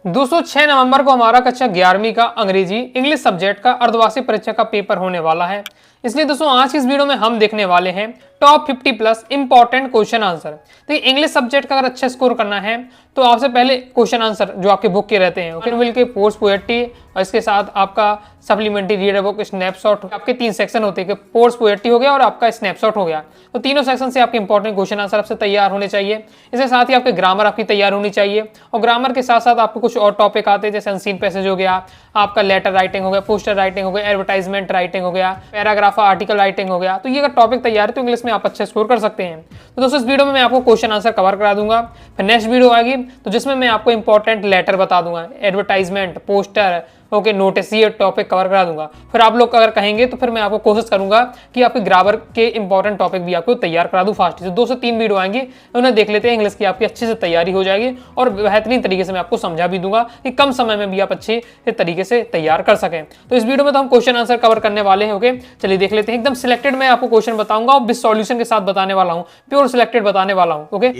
दोस्तों 6 नवंबर को हमारा कक्षा 11वीं का अंग्रेजी इंग्लिश सब्जेक्ट का अर्धवार्षिक परीक्षा का पेपर होने वाला है। इसलिए दोस्तों आज की इस वीडियो में हम देखने वाले हैं top 50 plus important question answer. देखिए इंग्लिश सब्जेक्ट का अगर अच्छा स्कोर करना है तो आपसे पहले क्वेश्चन आंसर जो आपके बुक के रहते हैं ओके के पोस्ट पोएट्री और इसके साथ आपका सप्लीमेंट्री रीडर बुक स्नैपशॉट, आपके 3 सेक्शन होते हैं, पोस्ट पोएट्री हो गया और आपका स्नैपशॉट हो गया। तो तीनों सेक्शन से आपके इंपॉर्टेंट क्वेश्चन आंसर आपसे तैयार होने चाहिए। इसके साथ ही आपके ग्रामर आपकी तैयार होनी चाहिए और ग्रामर के साथ साथ आपको कुछ और टॉपिक आते हैं जैसे अनसीन पैसेज हो गया, आपका लेटर राइटिंग हो गया, पोस्टर राइटिंग हो गया, एडवर्टाइजमेंट राइटिंग हो गया, पैराग्राफ आर्टिकल राइटिंग हो गया। तो ये अगर टॉपिक तैयार है तो इंग्लिश में आप अच्छे स्कोर कर सकते हैं। तो दोस्तों इस वीडियो में मैं आपको क्वेश्चन आंसर कवर करा दूंगा। फिर नेक्स्ट वीडियो आएगी तो जिसमें मैं आपको इंपॉर्टेंट लेटर बता दूंगा, एडवर्टाइजमेंट, पोस्टर, ओके नोटिस, ये टॉपिक कवर करा दूंगा। फिर आप लोग अगर कहेंगे तो फिर मैं आपको कोशिश करूंगा कि आपके ग्रामर के इंपॉर्टेंट टॉपिक भी आपको तैयार करा दूं फास्ट। तो 2 से 3 वीडियो आएंगे, उन्हें देख लेते हैं, इंग्लिश की आपकी अच्छे से तैयारी हो जाएगी और बेहतरीन तरीके से मैं आपको समझा भी दूंगा कि कम समय में भी आप अच्छे तरीके से तैयार कर सकें। तो इस वीडियो में तो हम क्वेश्चन आंसर कवर करने वाले हैं। ओके चलिए देख लेते हैं। एकदम सिलेक्टेड मैं आपको क्वेश्चन बताऊंगा और विद सॉल्यूशन के साथ बताने वाला हूँ, प्योर सिलेक्टेड बताने वाला हूँ। ओके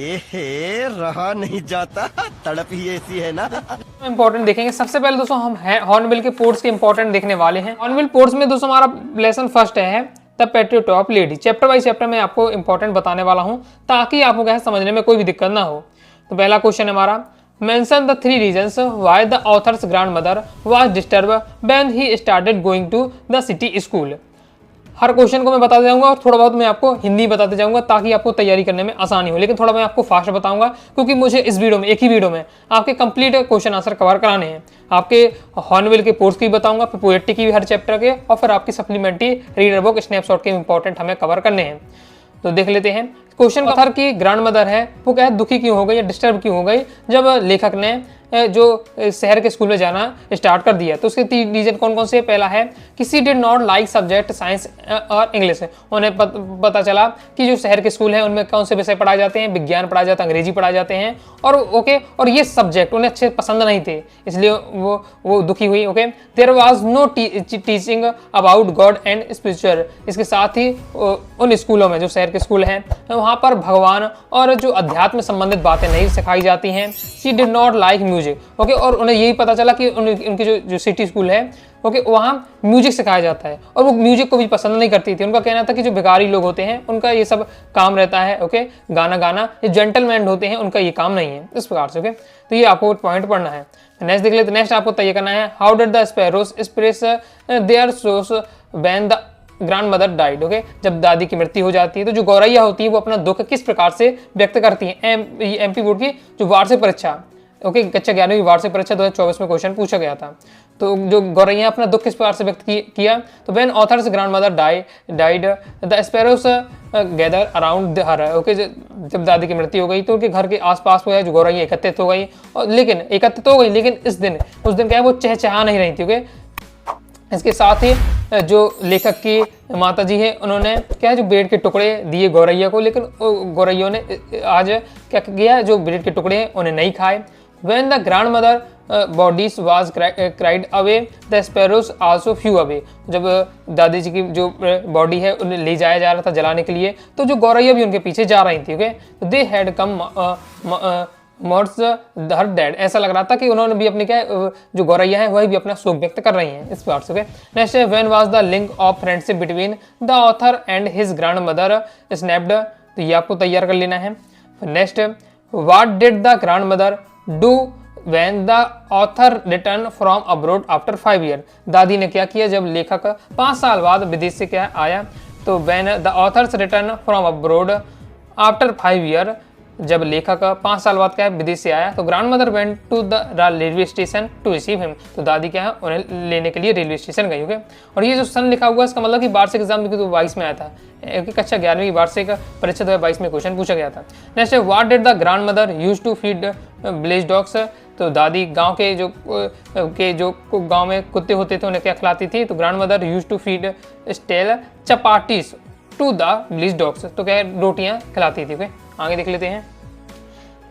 रहा नहीं जाता, तड़प ही ऐसी है ना। इंपॉर्टेंट देखेंगे। सबसे पहले दोस्तों हम हॉर्नबिल के पोर्ट्स के इंपॉर्टेंट देखने वाले हैं। हॉर्नबिल पोर्ट्स में दोस्तों हमारा लेसन फर्स्ट है the patriot of lady. Chapter by chapter में आपको इंपॉर्टेंट बताने वाला हूं ताकि आपको क्या समझने में कोई भी दिक्कत ना हो। तो पहला क्वेश्चन है हमारा, mention the 3 reasons why the author's grandmother was disturb when he started going to the city school. हर क्वेश्चन को मैं बताते जाऊंगा और थोड़ा बहुत मैं आपको हिंदी बताते जाऊंगा ताकि आपको तैयारी करने में आसानी हो, लेकिन थोड़ा मैं आपको फास्ट बताऊंगा क्योंकि मुझे इस वीडियो में, एक ही वीडियो में आपके कंप्लीट क्वेश्चन आंसर कवर कराने हैं। आपके हॉर्नबिल के पोर्ट्स की बताऊंगा, फिर पोएट्री की भी हर चैप्टर के, और फिर आपकी सप्लीमेंट्री रीडर बुक स्नैपशॉट के इंपॉर्टेंट हमें कवर करने हैं। तो देख लेते हैं। क्वेश्चन ऑथर की ग्रैंडमदर है वो क्या है, दुखी क्यों हो गई या डिस्टर्ब क्यों हो गई जब लेखक ने जो शहर के स्कूल में जाना स्टार्ट कर दिया। तो उसके 3 रीजन कौन कौन से? पहला है कि she did not like subject science और इंग्लिश। उन्हें पता चला कि जो शहर के स्कूल हैं उनमें कौन से विषय पढ़ाए जाते हैं, विज्ञान पढ़ाया जाता है, अंग्रेजी पढ़ाए जाते हैं, और ओके और ये सब्जेक्ट उन्हें अच्छे पसंद नहीं थे, इसलिए वो दुखी हुई। Okay there was no teaching about God and spiritual. इसके साथ ही उन स्कूलों में, जो शहर के स्कूल हैं, वहाँ पर भगवान और जो अध्यात्म संबंधित बातें नहीं सिखाई जाती हैं। She did not like music. Okay और उन्हें यही पता चला कि उनकी जो सिटी स्कूल है ओके वहाँ म्यूजिक सिखाया जाता है और वो म्यूजिक को भी पसंद नहीं करती थी। उनका कहना था कि जो भिखारी लोग होते हैं उनका ये सब काम रहता है, ओके गाना गाना, ये जेंटलमैन होते हैं, उनका ये काम नहीं है, इस प्रकार से। ओके तो ये आपको पॉइंट पढ़ना है। नेक्स्ट देख लेते। नेक्स्ट आपको तय करना है, how did the sparrows express their source when the grandmother died. Okay जब दादी की मृत्यु हो जाती है तो जो गौरैया होती है वो अपना दुख किस प्रकार से व्यक्त करती है। एमपी बोर्ड की जो वार्षिक परीक्षा, ओके कक्षा 11वीं वार्षिक परीक्षा 2024 में क्वेश्चन पूछा गया था। तो जो गौरैया अपना दुख किस प्रकार से व्यक्त किया, तो when authors grandmother died the sparrows gather around her. Okay जब दादी की मृत्यु हो गई तो उनके घर के आसपास जो गौरैया एकत्रित हो गई, और लेकिन उस दिन क्या है, वो चहचहा नहीं रही थी। ओके इसके साथ ही जो लेखक की माता जी है उन्होंने क्या है, जो ब्रेड के टुकड़े दिए गौरैया को, लेकिन गौरैया ने आज क्या किया, जो ब्रेड के टुकड़े हैं उन्हें नहीं खाए। When the grandmother bodies was cried away, the sparrows also flew away। जब दादी जी की जो बॉडी है उन्हें ले जाया जा रहा था जलाने के लिए, तो जो गौरैया भी उनके पीछे जा रही थी। Okay they had come mores her dad. ऐसा लग रहा था कि उन्होंने भी अपने क्या जो गौरैया है वही भी अपना शोक व्यक्त कर रही हैं इस बात से। नेक्स्ट है, when was the link of friendship between the author and his grandmother snapped. तो ये आपको तैयार कर लेना है। Next, what did the grandmother do when the author return from abroad after 5 year. दादी ने क्या किया जब लेखक 5 साल बाद विदेश से क्या आया। तो when the author's return from abroad after 5 year, जब लेखक 5 साल बाद क्या है विदेश से आया, तो grandmother went to the railway station to receive him. तो दादी क्या है उन्हें लेने के लिए रेलवे स्टेशन गई। ओके और ये जो सन लिखा हुआ है इसका मतलब कि वार्षिक एग्जाम 2022 में आया था, कक्षा 11वीं वार्षिक परीक्षा 2022 में क्वेश्चन पूछा गया था। नेक्स्ट है, what did the grandmother use to feed village dogs. तो दादी गांव के जो गांव में कुत्ते होते थे उन्हें क्या खिलाती थी, तो grandmother use to feed stale chapatis to the village dogs. तो क्या रोटियां खिलाती थी। ओके आगे देख लेते हैं।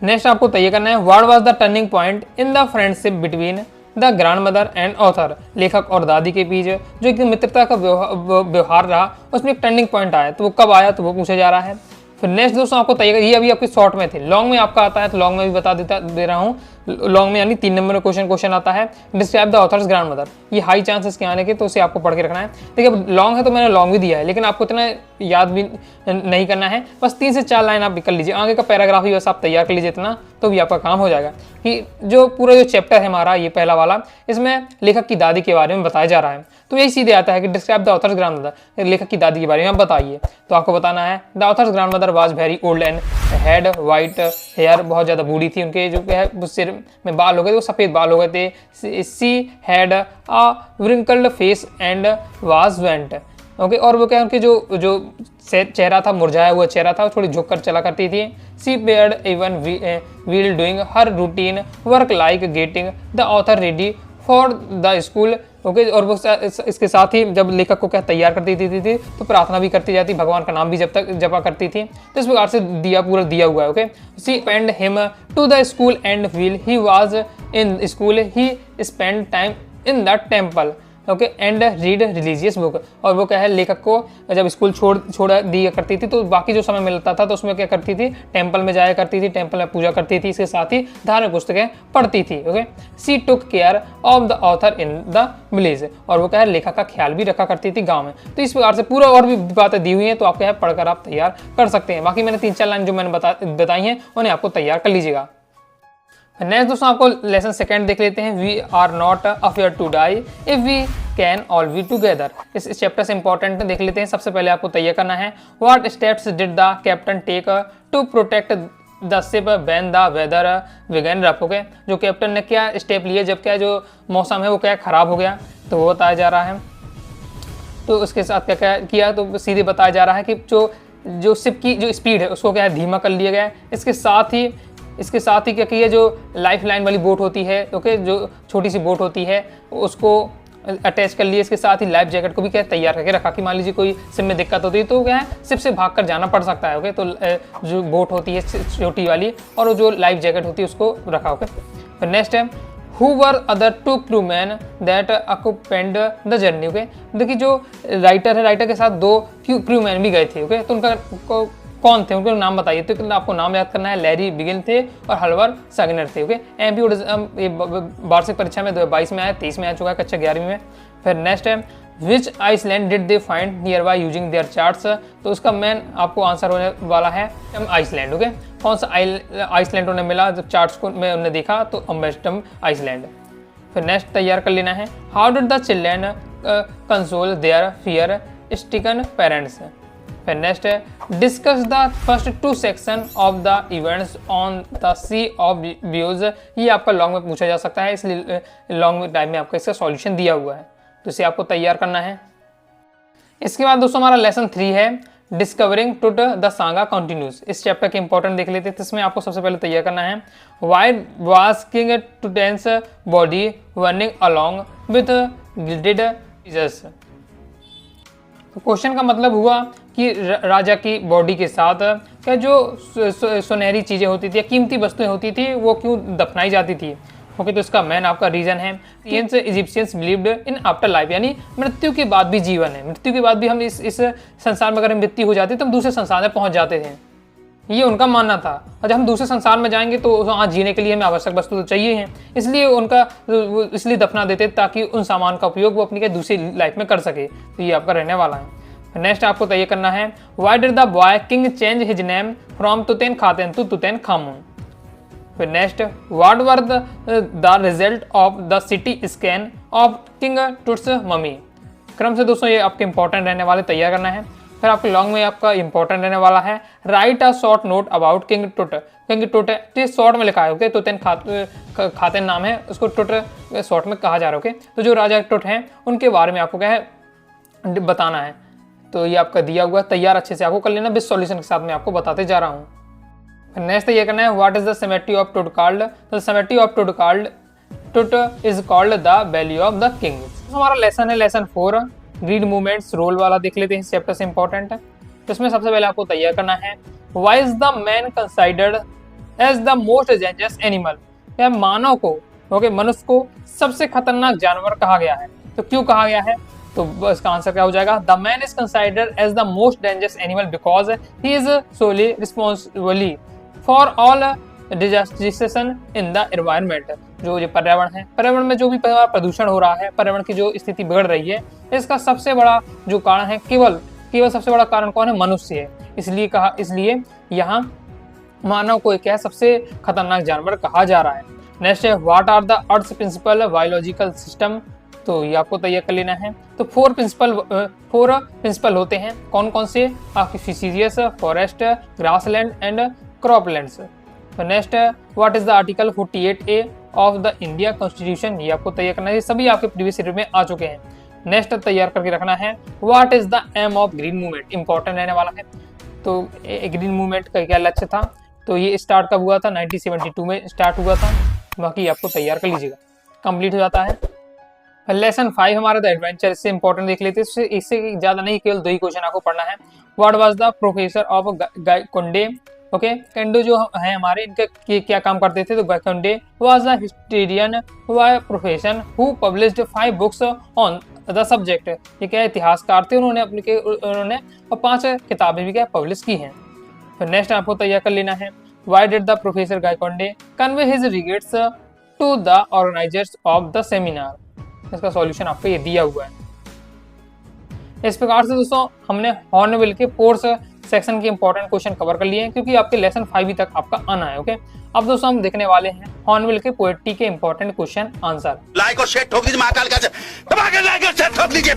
नेक्स्ट आपको तय करना है, what was the turning point in the friendship between the grandmother and author. लेखक और दादी के बीच जो एक मित्रता का व्यवहार रहा उसमें एक टर्निंग पॉइंट आया, तो वो कब आया तो वो पूछा जा रहा है। फिर नेक्स्ट दोस्तों आपको तय, ये अभी आपके शॉर्ट में थे, लॉन्ग में आपका आता है तो लॉन्ग में भी बता दे रहा हूँ। लॉन्ग में यानी 3 नंबर में क्वेश्चन आता है, describe the author's grand mother. ये हाई चांसेस के आने के, तो उसे आपको पढ़ के रखना है। देखिए अब लॉन्ग है तो मैंने लॉन्ग भी दिया है, लेकिन आपको इतना याद भी नहीं करना है, बस 3 से 4 लाइन आप कर लीजिए, आगे का पैराग्राफ ही बस आप तैयार कर लीजिए इतना, तो भी आपका काम हो जाएगा। कि जो पूरा जो चैप्टर है हमारा ये पहला वाला, इसमें लेखक की दादी के बारे में बताया जा रहा है, तो यही सीधे आता है कि describe the author's grand mother, लेखक की दादी के बारे में आप बताइए। तो आपको बताना है the author's grand mother was very old and had white hair, बहुत ज़्यादा बूढ़ी थी, उनके जो है सिर में बाल हो गए थे, वो सफ़ेद बाल हो गए थे। She had a wrinkled face and was went, okay, और वो क्या उनके जो चेहरा था, मुरझाया हुआ चेहरा था, थोड़ी झुक कर चला करती थी। She paired even while doing her routine work like getting the author ready for the school, okay, और वो इसके साथ ही जब लेखक को क्या तैयार करती थी तो प्रार्थना भी करती जाती, भगवान का नाम भी जब तक जपा करती थी। तो इस प्रकार से पूरा दिया हुआ है, okay. She send him to the school and while he was in school he spend time in the temple, okay, and read religious book. और वो क्या है, लेखक को जब स्कूल छोड़ दिया करती थी तो बाकी जो समय मिलता था तो उसमें क्या करती थी, टेम्पल में जाया करती थी, टेम्पल में पूजा करती थी, इसके साथ ही धार्मिक पुस्तकें पढ़ती थी, okay. She took care of the author in the village, और वो क्या है, लेखक का ख्याल भी रखा करती थी गाँव में। तो इस प्रकार से पूरा और भी बातें दी हुई हैं, तो आप क्या है पढ़कर आप तैयार कर सकते हैं। बाकी मैंने 3-4 लाइन जो मैंने बताई हैं उन्हें आपको तैयार कर लीजिएगा। नेक्स्ट दोस्तों आपको लेसन सेकंड देख लेते हैं, we are not afraid to die if we can all be together. इस चैप्टर से इंपॉर्टेंट देख लेते हैं। सबसे पहले आपको तैयार करना है, what steps did the captain take to protect the ship when the weather began rough, okay, जो कैप्टन ने क्या स्टेप लिए जब क्या जो मौसम है वो क्या खराब हो गया, तो वो बताया जा रहा है। तो उसके साथ क्या क्या किया, तो सीधे बताया जा रहा है कि जो शिप की जो स्पीड है उसको क्या है धीमा कर लिया गया है। इसके साथ ही क्या किया, जो लाइफ लाइन वाली बोट होती है, ओके, जो छोटी सी बोट होती है उसको अटैच कर लिए। इसके साथ ही लाइफ जैकेट को भी क्या तैयार करके रखा कि मान लीजिए कोई शिप में दिक्कत होती है तो क्या है शिप से भाग कर जाना पड़ सकता है, ओके। तो जो बोट होती है छोटी वाली और जो लाइफ जैकेट होती है उसको रखा, ओके। फिर नेक्स्ट है, who were other 2 crewmen that occupied the journey, okay. देखिए जो राइटर है, राइटर के साथ 2 crewmen भी गए थे, ओके। तो उनका कौन थे, उनके नाम बताइए। तो आपको नाम याद करना है, लैरी बिगिन थे और हल्वर सगनर थे, ओके। एमपी वार्षिक परीक्षा में 2022 में आया, 23 में आ चुका है, कक्षा 11वीं में। फिर नेक्स्ट है, which island did they find near by using their charts, तो उसका मेन आपको आंसर होने वाला है आइसलैंड, ओके। कौन सा आइसलैंड उन्हें मिला जब चार्ट्स को में उन्हें देखा, तो अम्बेस्टम आइसलैंड। फिर नेक्स्ट तैयार कर लेना है, how did the children console their fear stricken parents. फिर नेक्स्ट है, discuss the first 2 section of the events on the sea of views. ये आपका लॉन्ग में पूछा जा सकता है, इसलिए लॉन्ग टाइम में आपका इसका सॉल्यूशन दिया हुआ है, तो इसे आपको तैयार करना है। इसके बाद दोस्तों हमारा लेसन 3 है, डिस्कवरिंग टुट द सांगा कंटिन्यूस। इस चैप्टर के इंपॉर्टेंट देख लेते हैं। इसमें आपको सबसे पहले तैयार करना है, why was king Tuten's body running along with gilded Jesus. तो क्वेश्चन का मतलब हुआ कि राजा की बॉडी के साथ क्या जो सुनहरी चीज़ें होती थी या कीमती वस्तुएं होती थी वो क्यों दफनाई जाती थी, ओके। तो इसका मेन आपका रीजन है, Egyptians believed in after life, यानी मृत्यु के बाद भी जीवन है। मृत्यु के बाद भी हम इस संसार में अगर मृत्यु हो जाती तो हम दूसरे संसार में पहुंच जाते थे, ये उनका मानना था। और जब हम दूसरे संसार में जाएंगे तो वहाँ जीने के लिए हमें आवश्यक वस्तु तो चाहिए हैं, इसलिए दफना देते ताकि उन सामान का उपयोग वो अपनी दूसरी लाइफ में कर सके। तो ये आपका रहने वाला है। नेक्स्ट आपको तय करना है, why did the boy king change his name from Tutankhaten to Tutankhamun. फिर next, what were the result of the CT scan of king Tut's mummy. क्रम से दोस्तों ये आपके इंपॉर्टेंट रहने वाले तैयार करना है। फिर आपके लॉन्ग में आपका इंपॉर्टेंट रहने वाला है, right a short note about king टुट। किंग टुट है शॉर्ट में लिखा है, ओके। तुतेन खातेन नाम है, उसको टुट शॉर्ट में कहा जा रहा है, ओके। तो जो राजा टुट हैं उनके बारे में आपको क्या है बताना है। तो ये आपका दिया हुआ तैयार अच्छे से आपको कर लेना, विद सॉल्यूशन के साथ मैं आपको बताते जा रहा हूँ। नेक्स्ट ये करना है, what is the symmetry of टुट कॉल्ड। तो सिमेट्री ऑफ टुट is called the value of the king. हमारा लेसन है लेसन 4, ग्रीड मूवमेंट्स रोल वाला देख लेते हैं, इस चैप्टर से इंपॉर्टेंट है। तो इसमें सबसे पहले आपको तैयार करना है, why is the man considered as the most dangerous animal. क्या मानव को, ओके, मनुष्य को सबसे खतरनाक जानवर कहा गया है, तो क्यों कहा गया है। तो इसका आंसर क्या हो जाएगा, the man is considered as the most dangerous animal because he is solely responsible for all devastation in the environment, जो ये पर्यावरण है, पर्यावरण में जो भी प्रदूषण हो रहा है, पर्यावरण की जो स्थिति बिगड़ रही है, इसका सबसे बड़ा जो कारण है, केवल सबसे बड़ा कारण कौन है? मनुष्य है। इसलिए यहाँ मानव को क्या सबसे खतरनाक जानवर कहा जा रहा है। नेक्स्ट है what are the earth principal biological system, तो ये आपको तैयार कर लेना है। तो फोर प्रिंसिपल होते हैं, कौन कौन से? आपकी फिशियस, फॉरेस्ट, ग्रासलैंड एंड क्रॉपलैंड्स। तो नेक्स्ट है what is the article 48A of the India constitution, ये आपको तैयार करना है, सभी आपके प्रीवियस ईयर में आ चुके हैं। नेक्स्ट तैयार करके रखना है what is the aim of green movement, important रहने वाला है। तो ग्रीन मूवमेंट का क्या लक्ष्य था? तो ये स्टार्ट कब हुआ था? 1972 में स्टार्ट हुआ था। बाकी आपको तैयार कर लीजिएगा, कंप्लीट हो जाता है। लेसन 5 हमारा द एडवेंचर, इससे इंपॉर्टेंट देख लेते हैं, इससे ज़्यादा नहीं, केवल 2 ही क्वेश्चन आपको पढ़ना है। What was the professor of Gaikonde, okay, कंडो जो है हमारे, इनके क्या काम करते थे? तो Gaikonde was a historian by profession who published 5 books on the subject, ये क्या इतिहासकार थे, उन्होंने 5 किताबें भी क्या पब्लिश की हैं। फिर नेक्स्ट आपको तैयार कर लेना है why did the professor Gaikonde convey his regrets to the organisers of the seminar, इसका सॉल्यूशन आपको ये दिया हुआ है। इस प्रकार से दोस्तों हमने हॉर्नबिल के पोर्स सेक्शन के इंपॉर्टेंट क्वेश्चन कवर कर लिए हैं, क्योंकि आपके लेसन 5 तक आपका आना है। ओके, अब दोस्तों हम देखने वाले हैं हॉर्नबिल के पोएट्री के इंपॉर्टेंट क्वेश्चन आंसर। लाइक और शेयर ठोक दीजिए, महाकाल का दबा के लाइक और शेयर ठोक दीजिए।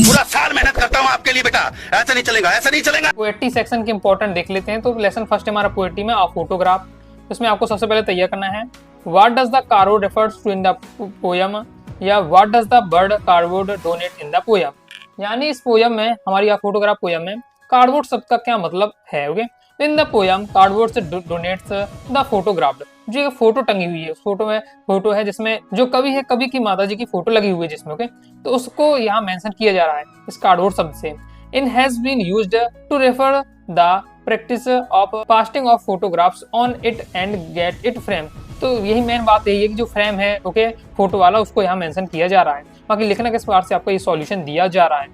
पूरा साल मेहनत करता हूँ आपके लिए बेटा, ऐसा नहीं चलेगा, ऐसा नहीं चलेगा। पोएट्री सेक्शन के इंपॉर्टेंट देख लेते हैं। तो लेसन फर्स्ट हमारा पोएट्री में फोटोग्राफ, इसमें आपको सबसे पहले तैयार करना है what does the cardboard refers to in the poem, या what does the bird cardboard denote in the poem, यानी इस पोयम में, हमारी फोटोग्राफ पोयम में कार्डबोर्ड शब्द का क्या मतलब है। Okay, in the poem cardboard से डोनेट्स द फोटोग्राफ्ड, जो एक फोटो टंगी हुई है, उस फोटो में फोटो है जिसमें जो कवि है, कवि की माता जी की फोटो लगी हुई है जिसमें। ओके, तो उसको यहाँ मेंशन किया जा रहा है इस कार्डबोर्ड शब्द से। In has been used to refer the practice of pasting of photographs on it and get it frame, तो यही मेन बात यही है कि जो फ्रेम है, ओके, फोटो वाला, उसको यहाँ मेंशन किया जा रहा है। बाकी लिखना किस प्रकार से आपको ये सॉल्यूशन दिया जा रहा है।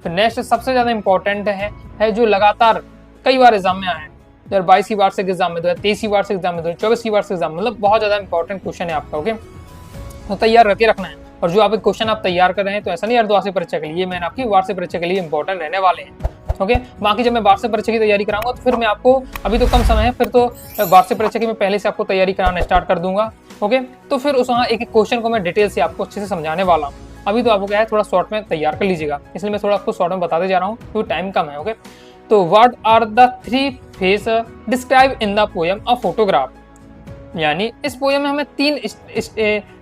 फिर नेक्स्ट सबसे ज्यादा इंपॉर्टेंट है जो लगातार कई बार एग्जाम में आया है, 2022 की वार्षिक एग्जाम में, 2023 की वार्षिक एग्जाम में, 2024 की वार्षिक एग्जाम में, मतलब बहुत ज्यादा इंपॉर्टेंट क्वेश्चन है आपका। ओके, तो तैयार रखे रखना है। और जो आप क्वेश्चन आप तैयार कर रहे हैं, तो ऐसा नहीं यार वार्षिक परीक्षा के लिए, मैंने आपकी वार्षिक परीक्षा के लिए इंपॉर्टेंट रहने वाले हैं। ओके, बाकी जब मैं वार्षिक परीक्षा की तैयारी कराऊंगा तो फिर मैं आपको, अभी तो कम समय है, फिर तो वार्षिक परीक्षा की मैं पहले से आपको तैयारी कराना स्टार्ट कर दूंगा। ओके, तो फिर उस वहाँ एक एक क्वेश्चन को मैं डिटेल से आपको अच्छे से समझाने वाला हूँ। अभी तो आपको क्या है, थोड़ा शॉर्ट में तैयार कर लीजिएगा, इसलिए मैं थोड़ा आपको शॉर्ट में बताते जा रहा हूँ क्योंकि टाइम कम है। ओके, तो what are the 3 faces describe in the poem a photograph, यानी इस पोयम में हमें 3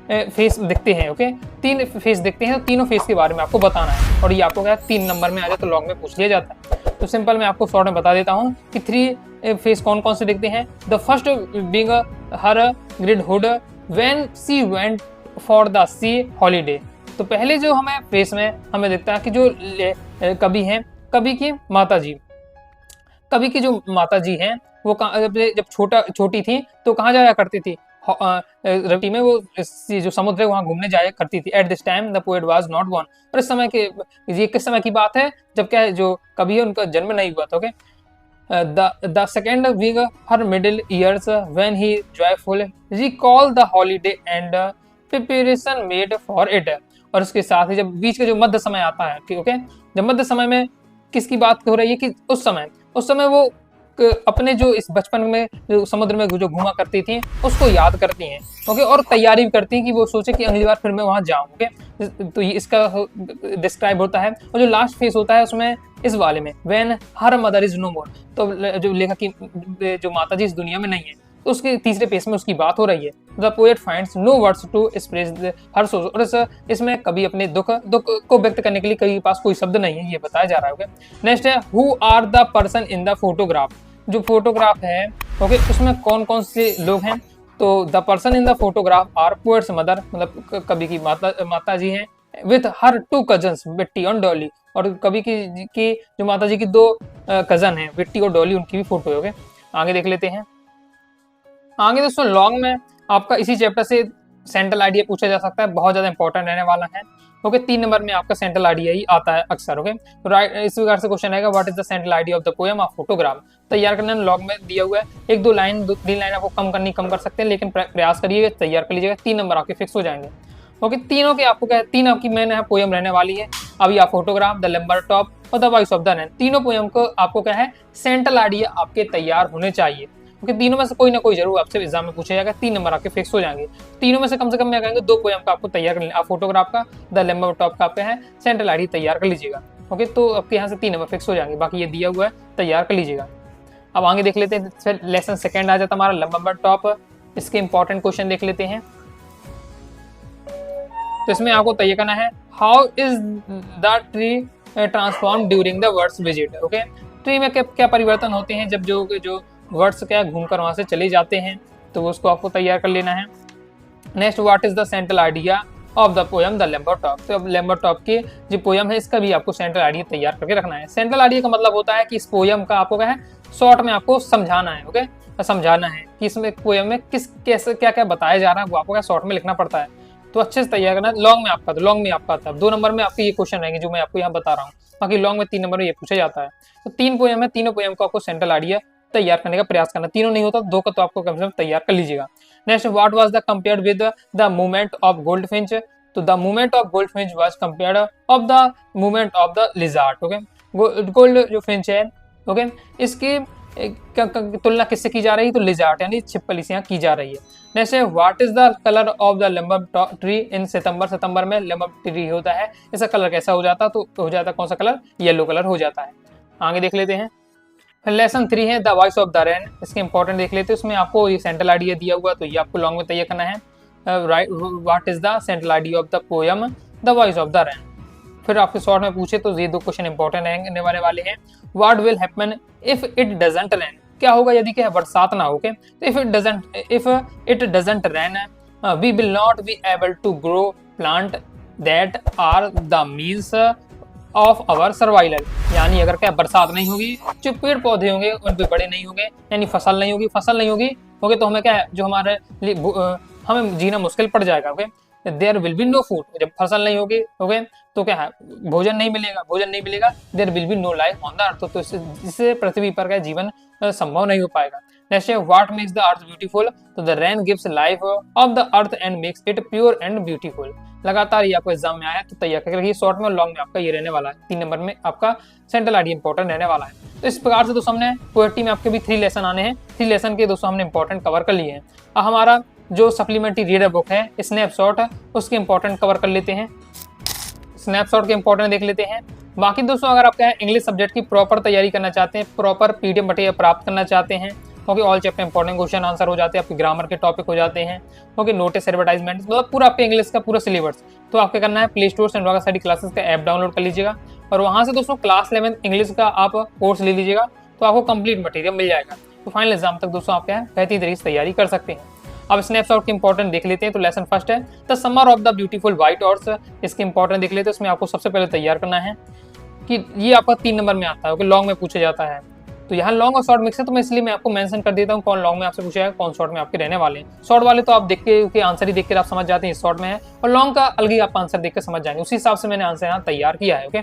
फेस दिखते हैं। ओके, 3 फेस दिखते हैं, तो तीनों फेस के बारे में आपको बताना है। और ये आपको क्या 3 नंबर में आ जाए तो लॉन्ग में पूछ लिया जाता है। तो सिंपल मैं आपको शॉर्ट में बता देता हूँ कि 3 फेस कौन कौन से दिखते हैं। The first being her green hood when she went for the C holiday, तो पहले जो हमें फेस में हमें दिखता है कि जो कवि हैं, कवि की माता जी, कवि की जो माता जी हैं वो जब छोटी थी तो कहाँ जाया करती थी, रवि में, वो जो समुद्र है वहाँ घूमने जाया करती थी। At this time the poet was not born, और इस समय के, ये किस समय की बात है, जब क्या है जो कवि है उनका जन्म नहीं हुआ था। Okay, the second being her middle years when he joyful recall the holiday and preparation made for it, और उसके साथ ही जब बीच का जो मध्य समय आता है कि ओके, जब मध्य समय में किसकी बात हो रही है कि उस समय वो अपने जो इस बचपन में जो समुद्र में जो घूमा करती थी उसको याद करती हैं। ओके, और तैयारी भी करती हैं कि वो सोचे कि अगली बार फिर मैं वहाँ जाऊँ। ओके, तो ये इसका डिस्क्राइब होता है। और जो लास्ट फेस होता है उसमें इस वाले में when her mother is no more, तो जो लेखक की जो माता जी इस दुनिया में नहीं है, तो उसके तीसरे पेज में उसकी बात हो रही है। The poet finds no words to express her सोच, और इसमें कभी अपने दुख को व्यक्त करने के लिए कभी पास कोई शब्द नहीं है, ये बताया जा रहा है। ओके, नेक्स्ट है who are the person in the photograph, जो फोटोग्राफ है ओके, उसमें कौन कौन से लोग हैं। तो the person in the photograph are poet's mother, मतलब कवि की माता जी हैं, विथ हर 2 कजन्स बिट्टी और डॉली, और कवि की जो माता जी की 2 कजन हैं, बिट्टी और डॉली, उनकी भी फोटो है। ओके, आगे देख लेते हैं। आगे दोस्तों लॉन्ग में आपका इसी चैप्टर से सेंट्रल आइडिया पूछा जा सकता है, बहुत ज्यादा इंपॉर्टेंट रहने वाला है। ओके, 3 नंबर में आपका सेंट्रल आइडिया ही आता है अक्सर। ओके, तो राइट इस प्रकार से क्वेश्चन आएगा, what is the central idea of the poem of photograph. तैयार करना लॉग में दिया हुआ है, 1-2 लाइन 3 लाइन आपको कम कर सकते हैं, लेकिन प्रयास करिएगा, तैयार कर लीजिएगा, 3 नंबर आपके फिक्स हो जाएंगे। ओके, तीनों के आपको क्या है, 3 आपकी मेन है पोएम रहने वाली है। अभी आप फोटोग्राफ, द लंबर टॉप और द वॉइस ऑफ द रैन, तीनों पोएम को आपको क्या है, सेंट्रल आइडिया आपके तैयार होने चाहिए। क्योंकि तीनों में से कोई ना कोई जरूर आपसे एग्जाम में पूछा जाएगा, 3 नंबर आपके फिक्स हो जाएंगे। तीनों में से कम मैं कहेंगे 2 पोएम का आपको तैयार कर लेना, आप फोटोग्राफ का, द लंबर टॉप का आपका है सेंट्रल आइडिया तैयार कर लीजिएगा। ओके, तो आपके यहाँ से 3 नंबर फिक्स हो जाएंगे, बाकी ये दिया हुआ है तैयार कर लीजिएगा। अब आगे देख लेते हैं, लेसन सेकेंड आ जाता है हमारा लंबर टॉप, इसके इंपॉर्टेंट क्वेश्चन देख लेते हैं। तो इसमें आपको तैयार करना है, how is the tree transform during the words visit. Okay, tree में क्या परिवर्तन होते हैं जब जो वर्ड्स क्या घूमकर वहां से चले जाते हैं, तो उसको आपको तैयार कर लेना है। Next, what is the central idea of the poem the lumbar top. तो अब लंबर टॉप के जो पोएम है इसका भी आपको सेंट्रल आइडिया तैयार करके रखना है। सेंट्रल आइडिया का मतलब होता है कि इस पोएम का आपको क्या है, शॉर्ट में आपको समझाना है। ओके, समझाना है कि इसमें पोएम में किस कैसे क्या क्या बताया जा रहा है, वो आपको क्या शॉर्ट में लिखना पड़ता है, तो अच्छे से तैयार करना। लॉन्ग में आपका, तो लॉन्ग में आपका आता है 2 नंबर में आपके ये क्वेश्चन रहेंगे जो मैं आपको यहाँ बता रहा हूँ, बाकी लॉन्ग में 3 नंबर में ये पूछा जाता है। तो 3 पोएम है, तीनों पोएम को आपको सेंट्रल आइडिया तैयार करने का प्रयास करना, तीनों नहीं होता 2 का तो आपको कम से कम तैयार कर लीजिएगा। Next, what was the compared with the movement of goldfinch. तो the movement of goldfinch was compared of the movement of the lizard. Okay, gold जो फिंच है, ओके, इसकी तुलना किससे की जा रही है, तो लिजार्ड यानी छिपकली से की जा रही है। नेक्स्ट है, what is the colour of the lumber tree in September. सितंबर में लंबर ट्री होता है, इसका कलर कैसा हो जाता, तो हो जाता कौन सा कलर, येलो कलर हो जाता है। आगे देख लेते हैं, लेसन 3 है द वॉइस ऑफ द रैन, इसके इंपॉर्टेंट देख लेते हैं। इसमें आपको ये सेंट्रल आइडिया दिया हुआ, तो ये आपको लॉन्ग में तैयार करना है। Right, what is the central idea of the poem the voice of the rain. फिर आपके शॉर्ट में पूछे तो ये 2 क्वेश्चन इंपॉर्टेंट रहने वाले हैं। What will happen if it doesn't rain, क्या होगा यदि क्या बरसात ना हो। के तो if it doesn't rain we will not be able to grow plant that are the means of our survival. यानी अगर क्या बरसात नहीं होगी, जो पेड़ पौधे होंगे उन पे बड़े नहीं होंगे, यानी फसल नहीं होगी ओके, तो हमें क्या है, जो हमारे हमें जीना मुश्किल पड़ जाएगा। Okay, there will be no food, जब फसल नहीं होगी ओके, तो क्या है, भोजन नहीं मिलेगा, there will be no life on the earth, तो इससे पृथ्वी पर का जीवन संभव नहीं हो पाएगा। नेक्स्ट है, what makes the earth beautiful. तो the rain gives life of the earth and makes it pure and beautiful. लगातार ये आपको एग्जाम में आया, तो तैयार करके रखिए। शॉर्ट में और लॉन्ग में आपका ये रहने वाला है, 3 नंबर में आपका सेंट्रल आइडिया इंपॉर्टेंट रहने वाला है। तो इस प्रकार से दोस्तों हमने पोएट्री में आपके भी 3 लेसन आने हैं, 3 लेसन के दोस्तों हमने इंपॉर्टेंट कवर कर लिए हैं। अब हमारा जो सप्लीमेंट्री रीडर बुक है स्नैपशॉट, उसके इंपॉर्टेंट कवर कर लेते हैं। स्नैपशॉट के इंपॉर्टेंट देख लेते हैं। बाकी दोस्तों अगर आप क्या है इंग्लिश सब्जेक्ट की प्रॉपर तैयारी करना चाहते हैं, प्रॉपर पीडीएफ मटेरियल प्राप्त करना चाहते हैं, okay, all chapter important question answer हो जाते हैं, आपके ग्रामर के टॉपिक हो जाते हैं, ओके, नोटिस एडवर्टाइजमेंट, मतलब पूरा आपके इंग्लिश का पूरा सिलेबस, तो आपको करना है प्ले स्टोर से अनुराग स्टडी क्लासेस का ऐप डाउनलोड कर लीजिएगा और वहां से दोस्तों क्लास 11 इंग्लिश का आप कोर्स ले लीजिएगा, तो आपको कंप्लीट मटेरियल मिल जाएगा। तो फाइनल एग्जाम तक दोस्तों आप क्या है बेहतरीन तरीके से तैयारी कर सकते हैं। अब स्नैपशॉट के इंपॉर्टेंट देख लेते हैं। तो लेसन फर्स्ट है the summer of the beautiful white horse, इसके इंपॉर्टेंट देख लेते हैं। इसमें आपको सबसे पहले तैयार करना है कि ये आपका 3 नंबर में आता है, ओके, लॉन्ग में पूछा जाता है। तो यहाँ लॉन्ग और शॉर्ट मिक्स है, तो मैं इसलिए मैं आपको मेंशन कर देता हूँ कौन लॉन्ग में आपसे पूछा है, कौन शॉर्ट में आपके रहने वाले हैं। शॉर्ट वाले तो आप देख के आंसर ही देख कर आप समझ जाते हैं शॉर्ट में है, और लॉन्ग का अलग ही आप आंसर देख कर समझ जाएंगे, उसी हिसाब से मैंने आंसर यहाँ तैयार किया है। ओके,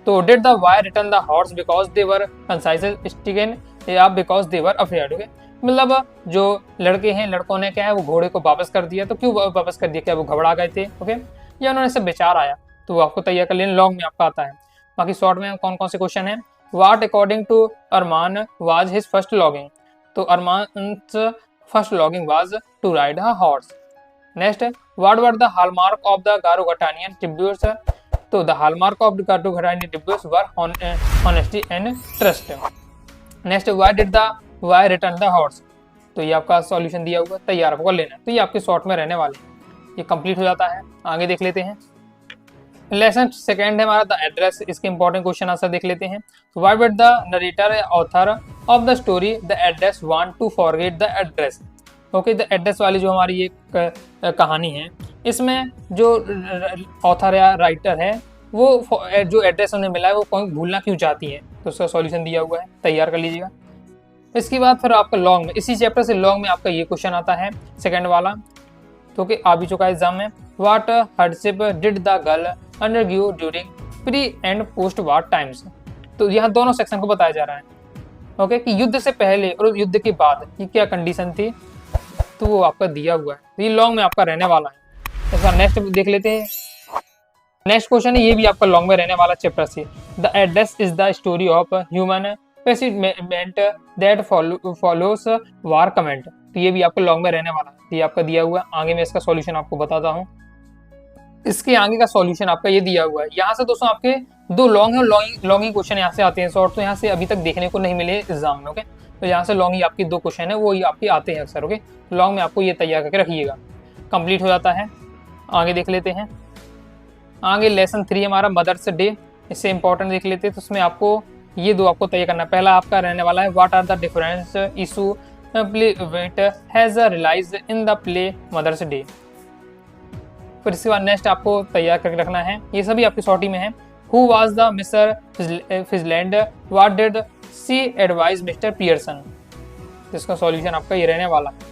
तो did the wire return the horse because they were conscience stricken या because they were afraid. Okay, मतलब जो लड़के हैं, लड़कों ने क्या है वो घोड़े को वापस कर दिया, तो क्यों वापस कर दिया, क्या वो घबरा गए थे, ओके, या उन्होंने सब विचार आया, तो आपको तैयार कर लेना, लॉन्ग में आपका आता है। बाकी शॉर्ट में कौन कौन से क्वेश्चन है। What according to Arman was his first longing, तो Arman first longing was to ride a horse. Next, what were the hallmark of the Garoghlanian tributes, तो the hallmark of the Garoghlanian tributes were honesty and trust. Next, why did the why return the horse, तो ये आपका solution दिया हुआ, तैयार आपको लेना है, तो ये आपके शॉर्ट में रहने वाले, ये कंप्लीट हो जाता है। आगे देख लेते हैं। लेसन सेकेंड है हमारा द एड्रेस, इसके इंपॉर्टेंट क्वेश्चन आंसर देख लेते हैं। Why did the narrator author of the story the address want to forget the address. Okay, the address वाली जो हमारी ये कहानी है, इसमें जो ऑथर या राइटर है वो जो एड्रेस उन्हें मिला है वो कौन भूलना क्यों चाहती है, तो उसका सॉल्यूशन दिया हुआ है, तैयार कर लीजिएगा। इसके बाद फिर आपका लॉन्ग में, इसी चैप्टर से लॉन्ग में आपका ये क्वेश्चन आता है सेकंड वाला। तो कि आ भी चुका है एग्जाम में। What hardship did the girl undergo during pre and post war times. तो यहाँ दोनों सेक्शन को बताया जा रहा है ओके कि युद्ध से पहले और युद्ध के बाद ये क्या कंडीशन थी, तो वो आपका दिया हुआ है। ये लॉन्ग में आपका रहने वाला है। इसका नेक्स्ट देख लेते हैं। नेक्स्ट क्वेश्चन है, ये भी आपका लॉन्ग में रहने वाला चैप्टर से। The address is the story of human predicament that follows war comment. तो ये भी आपको लॉन्ग में रहने वाला है, ये आपका दिया हुआ है। आगे मैं इसका सॉल्यूशन आपको बताता हूँ। इसके आगे का सॉल्यूशन आपका ये दिया हुआ है। यहाँ से दोस्तों आपके दो लॉन्ग है, लॉन्ग ही क्वेश्चन यहाँ से आते हैं। शॉर्ट तो यहाँ से अभी तक देखने को नहीं मिले एग्जाम में ओके। तो यहाँ से लॉन्ग ही आपकी दो क्वेश्चन है वो ही आपके आते हैं अक्सर ओके। लॉन्ग में आपको ये तैयार करके रखिएगा। कंप्लीट हो जाता है। आगे देख लेते हैं। आगे लेसन 3 हमारा मदर्स डे, इससे इंपॉर्टेंट देख लेते हैं। तो उसमें आपको ये दो आपको तैयार करना है। पहला आपका रहने वाला है what are the difference issue play wait has realise in the play Mother's Day. फिर इसके बाद नेक्स्ट आपको तैयार करके रखना है। ये सभी आपकी शॉर्टी में है। Who was the mister Fizland, what did she advise mister Pearson. जिसका सॉल्यूशन आपका ये रहने वाला है।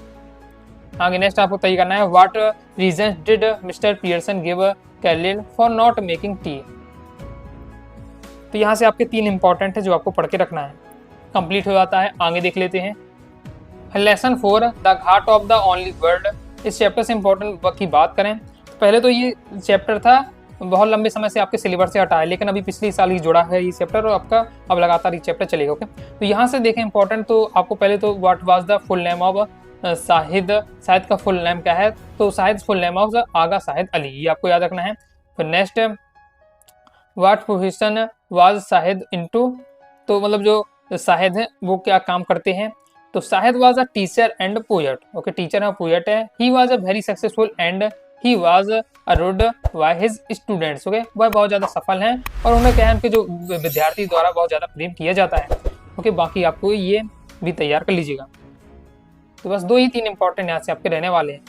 आगे नेक्स्ट आपको तय करना है what reason did mister Pearson give Khalil for not making tea. तो यहाँ से आपके 3 इंपॉर्टेंट है जो आपको पढ़ के रखना है। कंप्लीट हो जाता है। आगे देख लेते हैं। Lesson 4 the Ghat of the only world. इस चैप्टर से इंपॉर्टेंट की बात करें तो पहले तो ये चैप्टर था बहुत लंबे समय से आपके सिलेबस से हटा है, लेकिन अभी पिछले साल ही जुड़ा है ये चैप्टर और आपका अब लगातार ये चैप्टर चलेगा ओके। तो यहाँ से देखें इंपॉर्टेंट, तो आपको पहले तो what was the full name of Shahid. Shahid का फुल नेम क्या है, तो शाहिद फुल नेम ऑफ आगा शाहिद अली, ये आपको याद रखना है। फिर next what profession was Shahid into. तो मतलब जो शाहिद है वो क्या काम करते हैं, तो Shahid was a teacher and poet okay. Teacher है पोएट है। He was a very successful and he was adored by his students okay. वह बहुत ज़्यादा सफल हैं और उन्हें क्या है उनके जो विद्यार्थी द्वारा बहुत ज़्यादा प्रेम किया जाता है ओके। बाकी आपको ये भी तैयार कर लीजिएगा। तो बस 2 ही 3 इंपॉर्टेंट यहाँ से आपके रहने वाले हैं।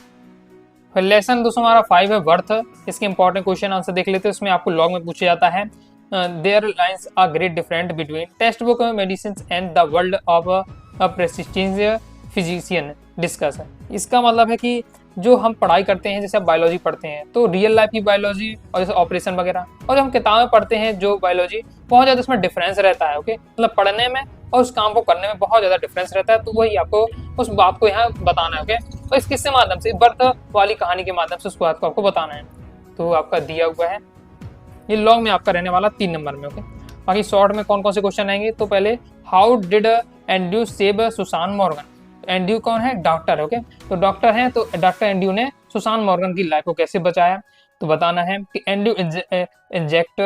फिर लेसन दोस्तों हमारा 5 है वर्थ। इसके इंपॉर्टेंट क्वेश्चन आंसर देख लेते हैं। उसमें आपको लॉग में पूछा जाता है there lines are great different between text book medicine and the world of a prestigious physician discuss. इसका मतलब है कि जो हम पढ़ाई करते हैं, जैसे आप बायोलॉजी पढ़ते हैं तो रियल लाइफ की बायोलॉजी और जैसे ऑपरेशन वगैरह, और जो हम किताबें पढ़ते हैं जो बायोलॉजी, बहुत ज़्यादा उसमें डिफरेंस रहता है ओके। मतलब पढ़ने में और उस काम को करने में बहुत ज़्यादा डिफरेंस रहता है। तो वही आपको उस बात को यहाँ बताना है ओके। और इस किसके माध्यम से, बर्थ वाली कहानी के माध्यम से उस बात को आपको बताना है। तो आपका दिया हुआ है। ये लॉन्ग में आपका रहने वाला 3 नंबर में ओके। बाकी शॉर्ट में कौन कौन से क्वेश्चन आएंगे, तो पहले how did Andrew save Susan Morgan. Andrew कौन है, डॉक्टर है ओके। तो डॉक्टर हैं, तो डॉक्टर एंड्रयू ने सुसान मॉर्गन की लाइफ को कैसे बचाया, तो बताना है कि Andrew inject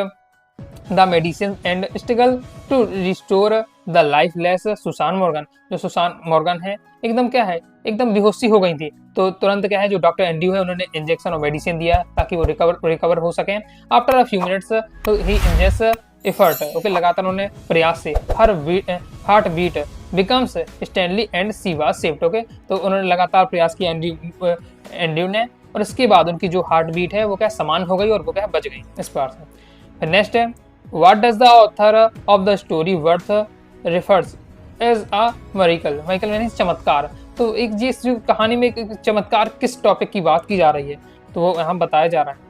the medicine and struggle to restore the lifeless Susan Morgan. जो सुसान मॉर्गन है एकदम क्या है, एकदम बेहोशी हो गई थी, तो तुरंत क्या है जो डॉक्टर एंड्रयू है उन्होंने इंजेक्शन और मेडिसिन दिया ताकि वो रिकवर हो सके। आफ्टर अ फ्यू मिनट्स तो ही इंजेक्ट एफर्ट ओके। लगातार उन्होंने प्रयास से heart beat becomes stanley and she was saved okay. तो उन्होंने लगातार प्रयास किया एंड्रयू ने, और इसके बाद उनकी जो हार्ट बीट है वो क्या समान हो गई और वो क्या बच गई इस बार से। फिर नेक्स्ट है what does the author of the story worth refers as a miracle. Miracle यानी चमत्कार। तो एक जिस कहानी में एक चमत्कार किस टॉपिक की बात की जा रही है, तो वो यहाँ बताया जा रहा है।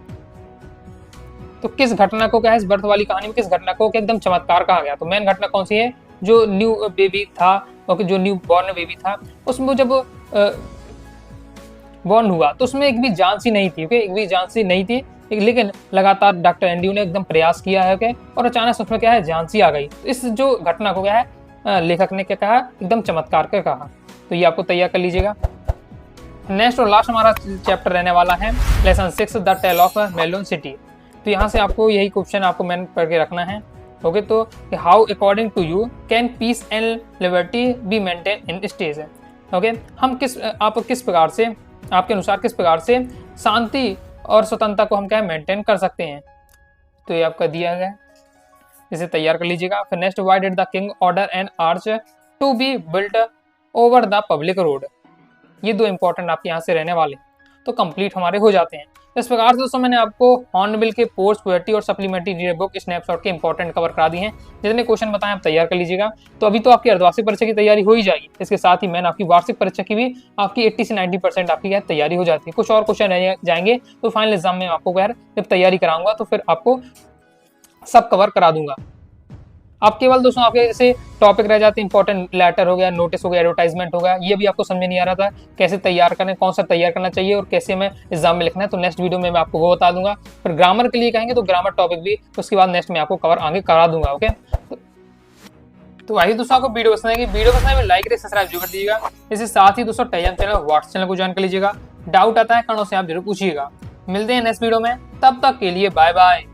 तो किस घटना को क्या है इस बर्थ वाली कहानी में, किस घटना को एकदम चमत्कार कहा गया, तो मेन घटना कौन सी है, जो न्यू बेबी था ओके, जो न्यू बॉर्न बेबी था उसमें जब बॉर्न हुआ तो उसमें एक भी जान सी नहीं थी ओके, एक भी जान सी नहीं थी, लेकिन लगातार डॉक्टर एंड्रयू ने एकदम प्रयास किया है ओके, और अचानक उसमें क्या है जान सी आ गई। तो इस जो घटना को क्या है लेखक ने क्या कहा, एकदम चमत्कार का कहा। तो ये आपको तैयार कर लीजिएगा। नेक्स्ट और लास्ट हमारा चैप्टर रहने वाला है lesson 6 the tale of melon city. तो यहाँ से आपको यही क्वेश्चन आपको मैंने पढ़ के रखना है ओके। तो how according to you can peace and liberty be maintain in stage okay. हम आप किस प्रकार से, आपके अनुसार किस प्रकार से शांति और स्वतंत्रता को हम क्या मेंटेन कर सकते हैं, तो ये आपका दिया गया है, इसे तैयार कर लीजिएगा। फिर next why did the king order an arch to be built over the public road. ये 2 इंपॉर्टेंट आपके यहाँ से रहने वाले। तो कंप्लीट हमारे हो जाते हैं। इस प्रकार से दोस्तों मैंने आपको हॉर्नबिल के पोर्ट्स, क्वेटी और सप्लीमेंट्री रीडर बुक स्नैपशॉट के इंपॉर्टेंट कवर करा दिए हैं। जितने क्वेश्चन बताएं आप तैयार कर लीजिएगा। तो अभी तो आपकी अर्धवार्षिक परीक्षा की तैयारी हो ही जाएगी, इसके साथ ही मैंने आपकी वार्षिक परीक्षा की भी आपकी 80 से 90% आपकी तैयारी हो जाती है। कुछ और क्वेश्चन रह जाएंगे तो फाइनल एग्जाम में आपको जब तैयारी कराऊंगा तो फिर आपको सब कवर करा दूंगा। आप केवल दोस्तों आपके ऐसे टॉपिक रह जाते हैं, इंपॉर्टेंट लेटर हो गया, नोटिस हो गया, एडवर्टाइजमेंट हो गया, ये भी आपको समझ में नहीं आ रहा था कैसे तैयार करें, कौन सा तैयार करना चाहिए और कैसे मैं एग्जाम में लिखना है। तो नेक्स्ट वीडियो में मैं आपको वो बता दूंगा। फिर ग्रामर के लिए कहेंगे तो ग्रामर टॉपिक भी उसके बाद नेक्स्ट में आपको कवर आगे करा दूंगा। ओके, तो वही दोस्तों आपको वीडियो पसंद आएगी, वीडियो पसंद है लाइक सब्सक्राइब जरूर कर दीजिएगा। इसके साथ ही दोस्तों टेलीग्राम चैनल, व्हाट्सएप चैनल को ज्वाइन कर लीजिएगा। डाउट आता है कमेंट से आप जरूर पूछिएगा। मिलते हैं नेक्स्ट वीडियो में, तब तक के लिए बाय बाय।